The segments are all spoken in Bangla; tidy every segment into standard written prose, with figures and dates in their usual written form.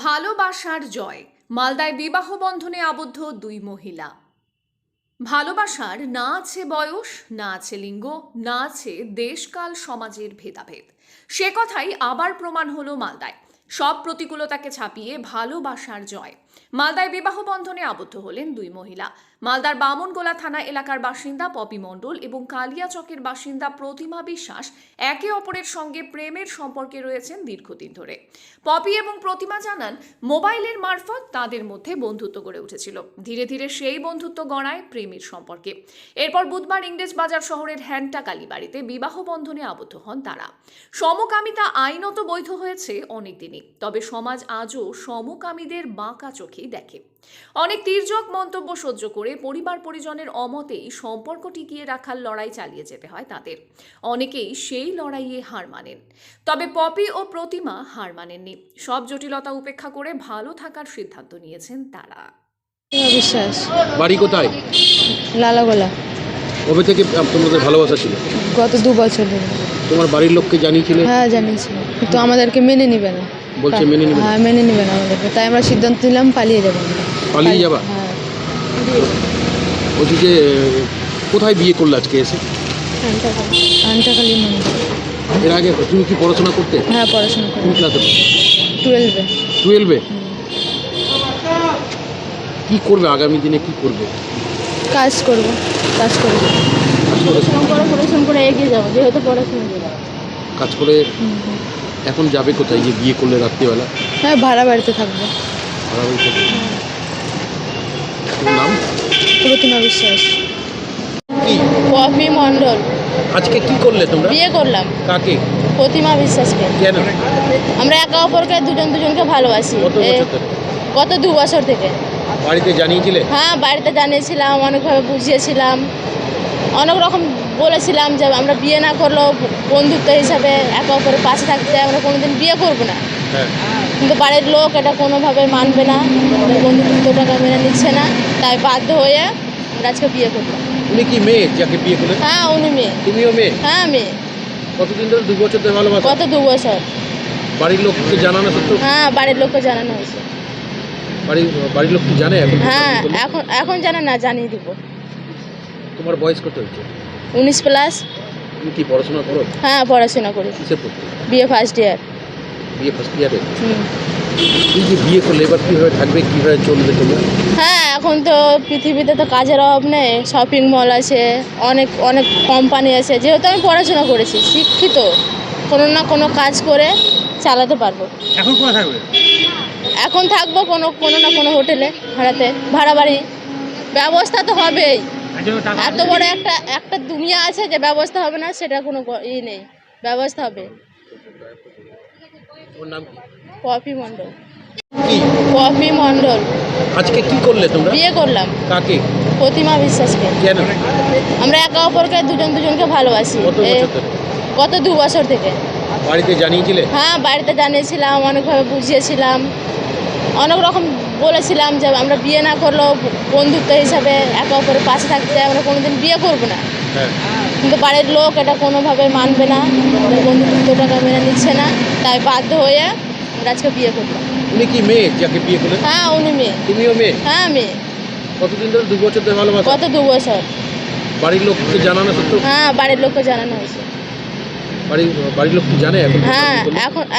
ভালোবাসার জয়। মালদায় বিবাহ বন্ধনে আবদ্ধ দুই মহিলা। ভালোবাসার না আছে বয়স, না আছে লিঙ্গ, না আছে দেশকাল সমাজের ভেদাভেদ। সে কথাই আবার প্রমাণ হলো মালদায়। সব প্রতিকূলতাকে ছাপিয়ে ভালোবাসার জয়। মালদায় বিবাহ বন্ধনে আবদ্ধ হলেন দুই মহিলা। মালদার বামনগোলা থানা এলাকার বাসিন্দা পপি মণ্ডল এবং কালিয়াচকের বাসিন্দা প্রতিমা বিশ্বাস একে অপরের সঙ্গে প্রেমের সম্পর্কে রয়েছেন দীর্ঘদিন ধরে। পপি এবং প্রতিমা জানান, মোবাইলের মারফত তাদের মধ্যে বন্ধুত্ব গড়ে উঠেছিল। ধীরে ধীরে সেই বন্ধুত্ব গড়ায় প্রেমের সম্পর্কে। এরপর বুধবার ইংরেজ বাজার শহরের হ্যান্টা কালীবাড়িতে বিবাহ বন্ধনে আবদ্ধ হন তারা। সমকামিতা আইনত বৈধ হয়েছে অনেকদিনই, তবে সমাজ আজও সমকামীদের বাঁকা চোখেই দেখে। অনেক তির্যক মন্তব্য সহ্য করে পরিবার পরিজনের অমতেই সম্পর্ক টিকিয়ে রাখার লড়াই চালিয়ে যেতে হয় তাদের। অনেকেই সেই লড়াইয়ে হার মানেন, তবে পপি ও প্রতিমা হার মানেননি। সব জটিলতা উপেক্ষা করে ভালো থাকার সিদ্ধান্ত নিয়েছেন তারা। বিশ্বাস। বাড়ি কোথায়? লালাগোলা। কবে থেকে তোমাদের ভালোবাসা ছিল? গত 2 বছর ধরে। তোমার বাড়ির লোককে জানিয়েছিলে? হ্যাঁ, জানিয়েছি, কিন্তু আমাদেরকে মেনে নিবে না। বলছে মেনে নিবে না? হ্যাঁ, মেনে নিবে না আমাদেরকে, তাই আমরা সিদ্ধান্ত নিলাম পালিয়ে যাবো। পালিয়ে যাবা? হ্যাঁ। বলছি যে কোথায় বিয়ে করলে আজকে এসে? আনটাকালী মন্দির। এর আগে তুমি কি পড়াশোনা করতে? হ্যাঁ, পড়াশোনা করি। কোন ক্লাসে? 12-এ। 12-এ? কি করবে আগামী দিনে, কি করবে? কাজ করবো। পড়াশোনা করে এগিয়ে যাবো, যেহেতু পড়াশোনা করবো। কাজ করে এখন যাবে কোথায় যে বিয়ে করলে রাত্রিবেলা? হ্যাঁ, ভাড়া বাড়িতে থাকবো। ভাড়া বাড়ি থাকবে। তোমার নাম? প্রতিমা বিশ্বাস। কি? পপি মণ্ডল। আজকে কি করলে তোমরা? বিয়ে করলাম। কাকে? প্রতিমা বিশ্বাসকে। কেন? আমরা একে অপরকে দুজনকে ভালোবাসি। কত বছর ধরে? গত 2 বছর থেকে। বাড়িতে জানিয়েছিলে? হ্যাঁ, বাড়িতে জানিয়েছিলাম, অনেকভাবে বুঝিয়েছিলাম, অনেক রকম বলেছিলাম যে আমরা বিয়ে না করলেও বন্ধুত্ব হিসাবে একে অপরের পাশে থাকতে, আমরা কোনোদিন বিয়ে করবো না। হ্যাঁ। কিন্তু বাড়ির লোক এটা কোনোভাবে মানবে না, বন্ধুত্বটাকে মেনে নিচ্ছে না, তাই বাধ্য হয়ে আমরা আজকে বিয়ে করলাম। উনি কি মেয়ে যাকে বিয়ে করলেন? হ্যাঁ, উনি মেয়ে। তুমিও মেয়ে? হ্যাঁ, মেয়ে। কতদিন ধরে? 2 বছর ধরে ভালোবাসা? গত 2 বছর। বাড়ির লোককে জানানো সত্য? হ্যাঁ, বাড়ির লোককে জানানো হয়েছে। বাড়ির লোক কি জানে এখন? হ্যাঁ, এখন জানে না, জানিয়ে দিব। তোমার বয়স কত হচ্ছে? 19+। তুমি কি পড়াশোনা করো? হ্যাঁ, পড়াশোনা করি। কিসে পড়তে? বিয়ে ফার্স্ট ইয়ার। বিয়ে ফার্স্ট ইয়ারে? এই যে বিয়ে করলে এবার কীভাবে থাকবে, কীভাবে চলবে তোমরা? হ্যাঁ, এখন তো পৃথিবীতে তো কাজের অভাব নেই, শপিং মল আছে, অনেক অনেক কোম্পানি আছে। যেহেতু আমি পড়াশোনা করেছি, শিক্ষিত, কোনো না কোনো কাজ করে চালাতে পারবো। এখন কোথায় থাকবে? এখন থাকবো কোনো না কোনো হোটেলে, ভাড়া বাড়ি। ব্যবস্থা তো হবেই। এত বড় একটা দুনিয়া আছে যে ব্যবস্থা হবে না, সেটা কোনো নেই, ব্যবস্থা হবে। ওর নাম কি? পপি মণ্ডল। কি? পপি মণ্ডল। আজকে কি করলে তোমরা? বিয়ে করলাম। কাকে? প্রতিমা বিশ্বাসকে। কেন? আমরা একে অপরকে দুজনকে ভালোবাসি। কত বছর ধরে? গত 2 বছর থেকে। বাড়িতে জানিয়েছিলে? হ্যাঁ, বাড়িতে জানিয়েছিলাম, অনেকভাবে বুঝিয়েছিলাম, অনেক রকম বলেছিলাম যে আমরা বিয়ে না করলেও বন্ধুত্ব হিসাবে একে অপরের পাশে থাকতে, আমরা কোনোদিন বিয়ে করবো না। হ্যাঁ। কিন্তু বাড়ির লোক এটা কোনোভাবে মানবে না, বন্ধুত্বটাকে মেনে নিচ্ছে না, তাই বাধ্য হয়ে আমরা আজকে বিয়ে করলাম। উনি কি মেয়ে যাকে বিয়ে করলেন? হ্যাঁ, উনি মেয়ে। তুমিও মেয়ে? হ্যাঁ, মেয়ে। কতদিন ধরে? 2 বছর ধরে ভালোবাসা? গত 2 বছর। বাড়ির লোককে জানানো সত্য? হ্যাঁ, বাড়ির লোককে জানানো হয়েছে। বাড়ির লোক কি জানে এখন? হ্যাঁ,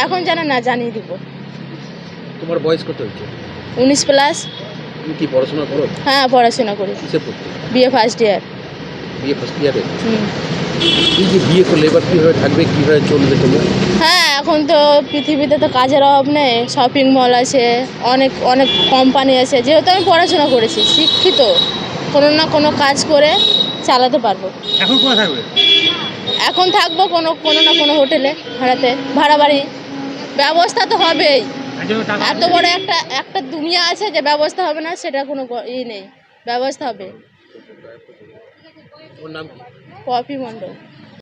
এখন জানে না, জানিয়ে দিব। তোমার বয়স কত হচ্ছে? 19+। তুমি কি পড়াশোনা করো? হ্যাঁ, পড়াশোনা করি। কিসে পড়তে? বিয়ে ফার্স্ট ইয়ার। বিয়ে ফার্স্ট ইয়ারে? এই যে বিয়ে করলে এবার কীভাবে থাকবে, কীভাবে চলবে তোমরা? হ্যাঁ, এখন তো পৃথিবীতে তো কাজের অভাব নেই, শপিং মল আছে, অনেক অনেক কোম্পানি আছে। যেহেতু আমি পড়াশোনা করেছি, শিক্ষিত, কোনো না কোনো কাজ করে চালাতে পারবো। এখন কোথায় থাকবে? এখন থাকবো কোনো না কোনো হোটেলে, ভাড়া বাড়ি। ব্যবস্থা তো হবেই। এত বড় একটা দুনিয়া আছে যে ব্যবস্থা হবে না, সেটা কোনো নেই, ব্যবস্থা হবে। ওর নাম কি? পপি মণ্ডল।